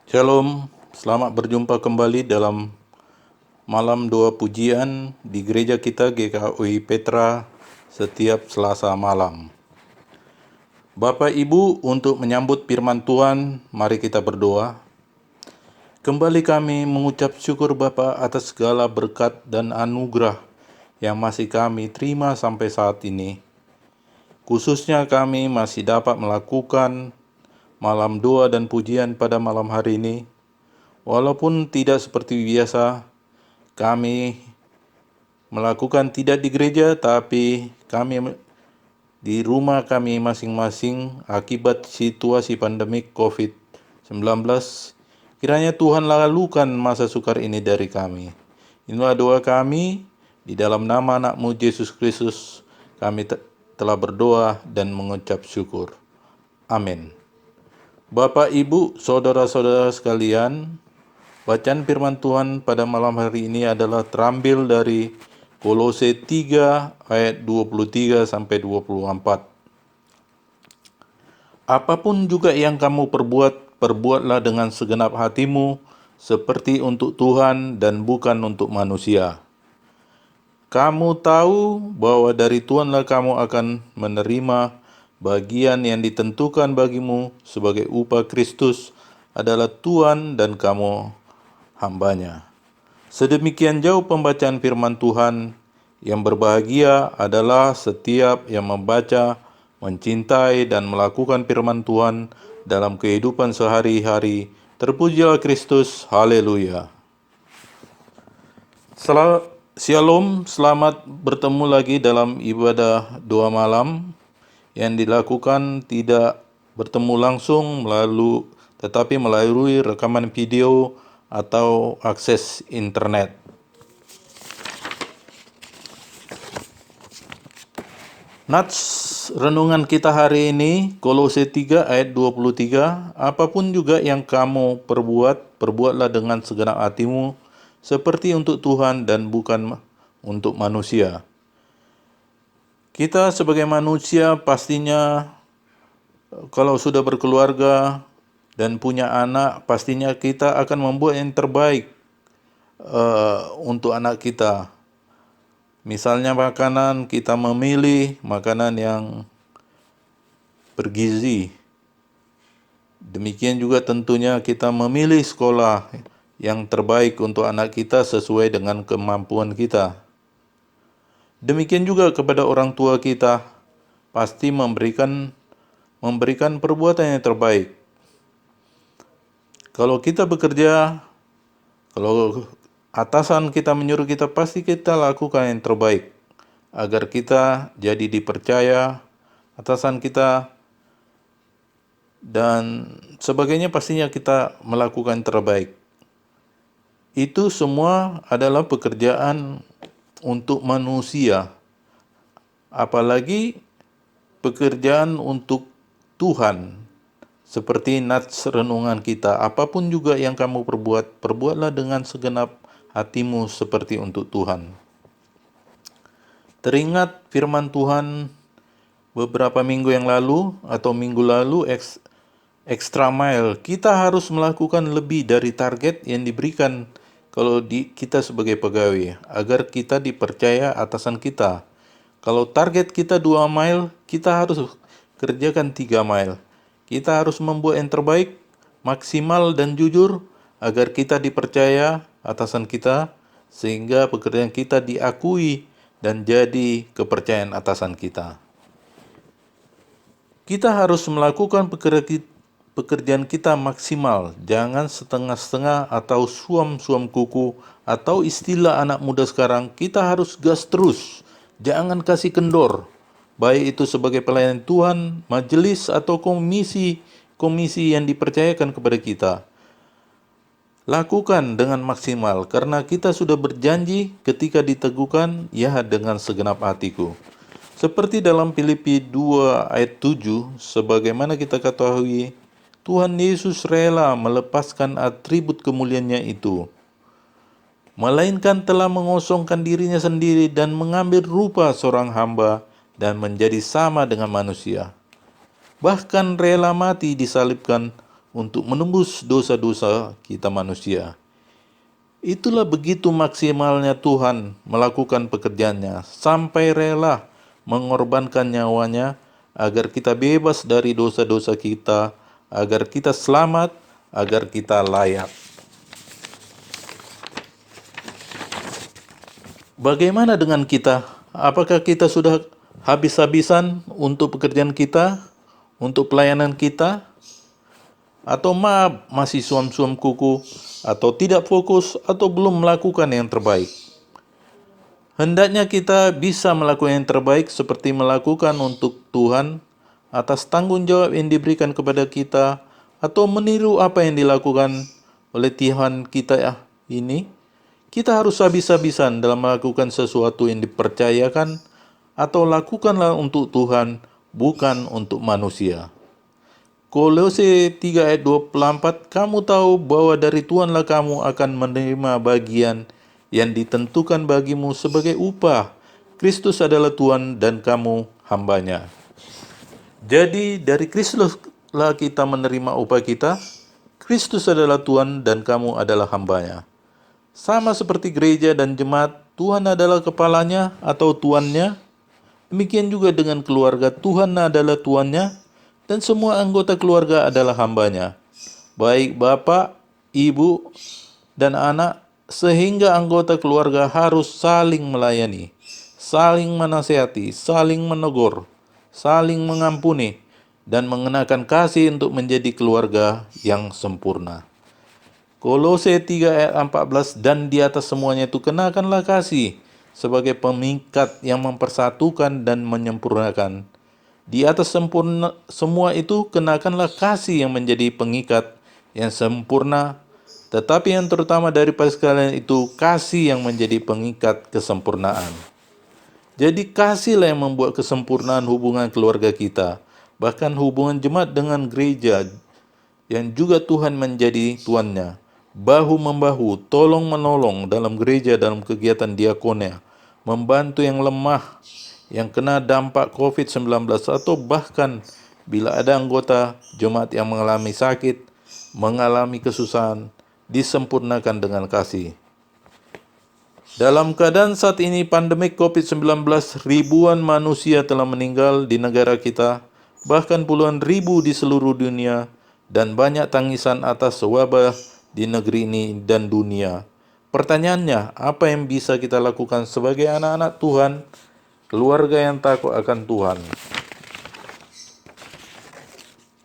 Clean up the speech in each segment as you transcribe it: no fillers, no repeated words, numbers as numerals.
Shalom, selamat berjumpa kembali dalam malam doa pujian di gereja kita GKUI Petra setiap Selasa malam. Bapak Ibu, untuk menyambut firman Tuhan, mari kita berdoa. Kembali kami mengucap syukur Bapa atas segala berkat dan anugerah yang masih kami terima sampai saat ini. Khususnya kami masih dapat melakukan malam doa dan pujian pada malam hari ini. Walaupun tidak seperti biasa, kami melakukan tidak di gereja, tapi kami di rumah kami masing-masing akibat situasi pandemik COVID-19. Kiranya Tuhan lalukan masa sukar ini dari kami. Inilah doa kami, di dalam nama anak-Mu Yesus Kristus, kami telah berdoa dan mengucap syukur. Amin. Bapak, Ibu, saudara-saudara sekalian, bacaan firman Tuhan pada malam hari ini adalah terambil dari Kolose 3 ayat 23 sampai 24. Apapun juga yang kamu perbuat, perbuatlah dengan segenap hatimu, seperti untuk Tuhan dan bukan untuk manusia. Kamu tahu bahwa dari Tuhanlah kamu akan menerima bagian yang ditentukan bagimu sebagai upah Kristus adalah Tuhan dan kamu hambanya. Sedemikian jauh pembacaan firman Tuhan. Yang berbahagia adalah setiap yang membaca, mencintai, dan melakukan firman Tuhan dalam kehidupan sehari-hari. Terpujilah Kristus, haleluya. Shalom, selamat bertemu lagi dalam ibadah doa malam yang dilakukan tidak bertemu langsung tetapi melalui rekaman video atau akses internet. Nats renungan kita hari ini Kolose 3 ayat 23. Apapun juga yang kamu perbuat, perbuatlah dengan segenap hatimu seperti untuk Tuhan dan bukan untuk manusia. Kita sebagai manusia pastinya kalau sudah berkeluarga dan punya anak, pastinya kita akan membuat yang terbaik untuk anak kita. Misalnya makanan, kita memilih makanan yang bergizi. Demikian juga tentunya kita memilih sekolah yang terbaik untuk anak kita sesuai dengan kemampuan kita. Demikian juga kepada orang tua kita, pasti memberikan perbuatan yang terbaik. Kalau kita bekerja, kalau atasan kita menyuruh kita, pasti kita lakukan yang terbaik agar kita jadi dipercaya atasan kita dan sebagainya, pastinya kita melakukan yang terbaik. Itu semua adalah pekerjaan untuk manusia, apalagi pekerjaan untuk Tuhan. Seperti nats renungan kita, apapun juga yang kamu perbuat, perbuatlah dengan segenap hatimu seperti untuk Tuhan. Teringat firman Tuhan beberapa minggu yang lalu atau minggu lalu, extra mile, kita harus melakukan lebih dari target yang diberikan kalau kita sebagai pegawai, agar kita dipercaya atasan kita. Kalau target kita 2 mile, kita harus kerjakan 3 mile. Kita harus membuat yang terbaik, maksimal dan jujur, agar kita dipercaya atasan kita, sehingga pekerjaan kita diakui dan jadi kepercayaan atasan kita. Kita harus melakukan pekerjaan kita maksimal, jangan setengah-setengah atau suam-suam kuku, atau istilah anak muda sekarang, kita harus gas terus, jangan kasih kendor. Baik itu sebagai pelayan Tuhan, majelis, atau komisi yang dipercayakan kepada kita. Lakukan dengan maksimal, karena kita sudah berjanji ketika diteguhkan, ya dengan segenap hatiku. Seperti dalam Filipi 2 ayat 7, sebagaimana kita ketahui, Tuhan Yesus rela melepaskan atribut kemuliaannya itu, melainkan telah mengosongkan dirinya sendiri dan mengambil rupa seorang hamba dan menjadi sama dengan manusia. Bahkan rela mati disalibkan untuk menembus dosa-dosa kita manusia. Itulah begitu maksimalnya Tuhan melakukan pekerjaannya, sampai rela mengorbankan nyawanya agar kita bebas dari dosa-dosa kita, agar kita selamat, agar kita layak. Bagaimana dengan kita? Apakah kita sudah habis-habisan untuk pekerjaan kita, untuk pelayanan kita? Atau masih suam-suam kuku, atau tidak fokus, atau belum melakukan yang terbaik? Hendaknya kita bisa melakukan yang terbaik seperti melakukan untuk Tuhan atas tanggung jawab yang diberikan kepada kita, atau meniru apa yang dilakukan oleh Tuhan kita ini. Kita harus habis-habisan dalam melakukan sesuatu yang dipercayakan, atau lakukanlah untuk Tuhan, bukan untuk manusia. Kolose 3 ayat 24, kamu tahu bahwa dari Tuhanlah kamu akan menerima bagian yang ditentukan bagimu sebagai upah. Kristus adalah Tuhan dan kamu hambanya. Jadi dari Kristuslah kita menerima upah kita. Kristus adalah Tuhan dan kamu adalah hambanya. Sama seperti gereja dan jemaat, Tuhan adalah kepalanya atau tuannya. Demikian juga dengan keluarga, Tuhan adalah tuannya, dan semua anggota keluarga adalah hambanya, baik bapak, ibu, dan anak, sehingga anggota keluarga harus saling melayani, saling menasihati, saling menegur, saling mengampuni, dan mengenakan kasih untuk menjadi keluarga yang sempurna. Kolose 3 ayat 14, dan di atas semuanya itu kenakanlah kasih sebagai pengikat yang mempersatukan dan menyempurnakan. Di atas semua itu kenakanlah kasih yang menjadi pengikat yang sempurna, tetapi yang terutama daripada sekalian itu kasih yang menjadi pengikat kesempurnaan. Jadi kasihlah yang membuat kesempurnaan hubungan keluarga kita, bahkan hubungan jemaat dengan gereja yang juga Tuhan menjadi tuannya. Bahu-membahu, tolong-menolong dalam gereja dalam kegiatan diakonia, membantu yang lemah, yang kena dampak COVID-19, atau bahkan bila ada anggota jemaat yang mengalami sakit, mengalami kesusahan, disempurnakan dengan kasih. Dalam keadaan saat ini pandemi COVID-19, ribuan manusia telah meninggal di negara kita, bahkan puluhan ribu di seluruh dunia, dan banyak tangisan atas wabah di negeri ini dan dunia. Pertanyaannya, apa yang bisa kita lakukan sebagai anak-anak Tuhan, keluarga yang takut akan Tuhan?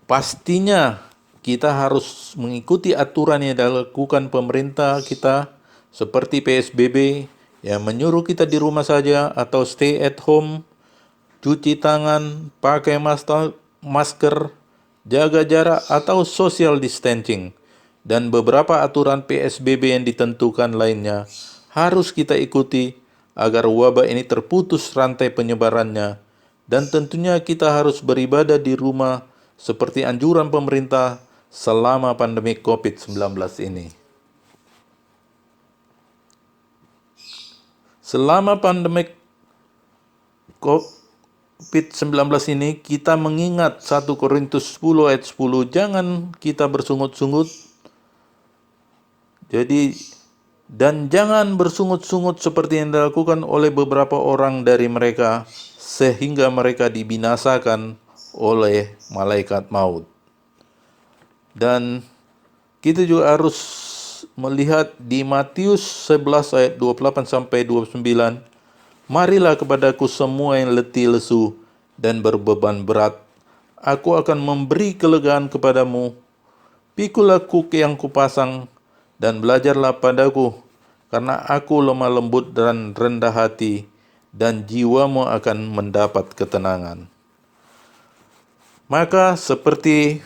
Pastinya kita harus mengikuti aturan yang dilakukan pemerintah kita, seperti PSBB yang menyuruh kita di rumah saja atau stay at home, cuci tangan, pakai masker, jaga jarak atau social distancing, dan beberapa aturan PSBB yang ditentukan lainnya harus kita ikuti agar wabah ini terputus rantai penyebarannya, dan tentunya kita harus beribadah di rumah seperti anjuran pemerintah selama pandemi COVID-19 ini. Selama pandemi COVID-19 ini, kita mengingat 1 Korintus 10 ayat 10, jangan kita bersungut-sungut. Dan jangan bersungut-sungut seperti yang dilakukan oleh beberapa orang dari mereka, sehingga mereka dibinasakan oleh malaikat maut. Dan kita juga harus melihat di Matius 11 ayat 28 sampai 29, marilah kepadaku semua yang letih lesu dan berbeban berat, aku akan memberi kelegaan kepadamu. Pikulah kuk yang kupasang dan belajarlah padaku, karena aku lemah lembut dan rendah hati, dan jiwamu akan mendapat ketenangan. Maka seperti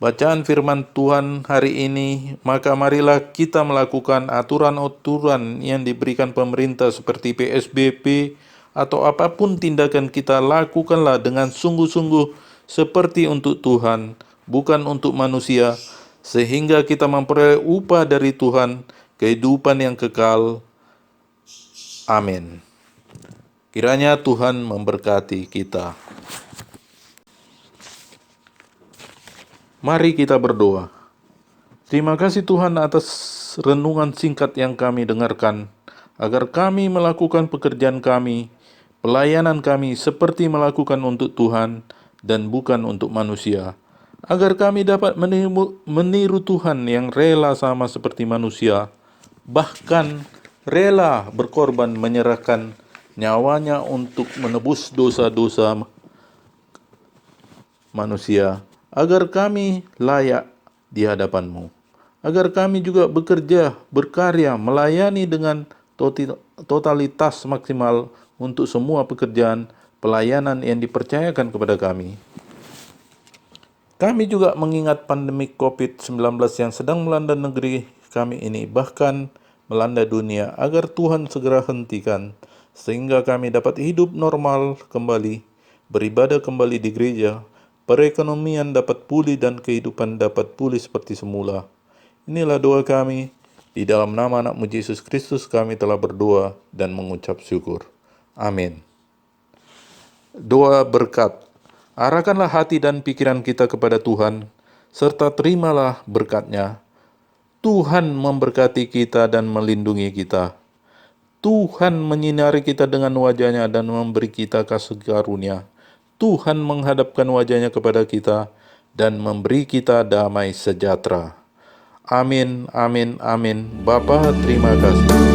bacaan firman Tuhan hari ini, maka marilah kita melakukan aturan-aturan yang diberikan pemerintah seperti PSBB atau apapun tindakan kita, lakukanlah dengan sungguh-sungguh seperti untuk Tuhan, bukan untuk manusia, sehingga kita memperoleh upah dari Tuhan, kehidupan yang kekal. Amin. Kiranya Tuhan memberkati kita. Mari kita berdoa. Terima kasih Tuhan atas renungan singkat yang kami dengarkan, agar kami melakukan pekerjaan kami, pelayanan kami seperti melakukan untuk Tuhan dan bukan untuk manusia, agar kami dapat meniru Tuhan yang rela sama seperti manusia, bahkan rela berkorban menyerahkan nyawanya untuk menebus dosa-dosa manusia, agar kami layak di hadapan-Mu, agar kami juga bekerja, berkarya, melayani dengan totalitas maksimal untuk semua pekerjaan pelayanan yang dipercayakan kepada kami. Kami juga mengingat pandemi COVID-19 yang sedang melanda negeri kami ini, bahkan melanda dunia, agar Tuhan segera hentikan, sehingga kami dapat hidup normal kembali, beribadah kembali di gereja, perekonomian dapat pulih dan kehidupan dapat pulih seperti semula. Inilah doa kami, di dalam nama anak-Mu Yesus Kristus kami telah berdoa dan mengucap syukur. Amin. Doa berkat. Arahkanlah hati dan pikiran kita kepada Tuhan, serta terimalah berkat-Nya. Tuhan memberkati kita dan melindungi kita. Tuhan menyinari kita dengan wajah-Nya dan memberi kita kasih karunia. Tuhan menghadapkan wajah-Nya kepada kita dan memberi kita damai sejahtera. Amin, amin, amin. Bapa, terima kasih.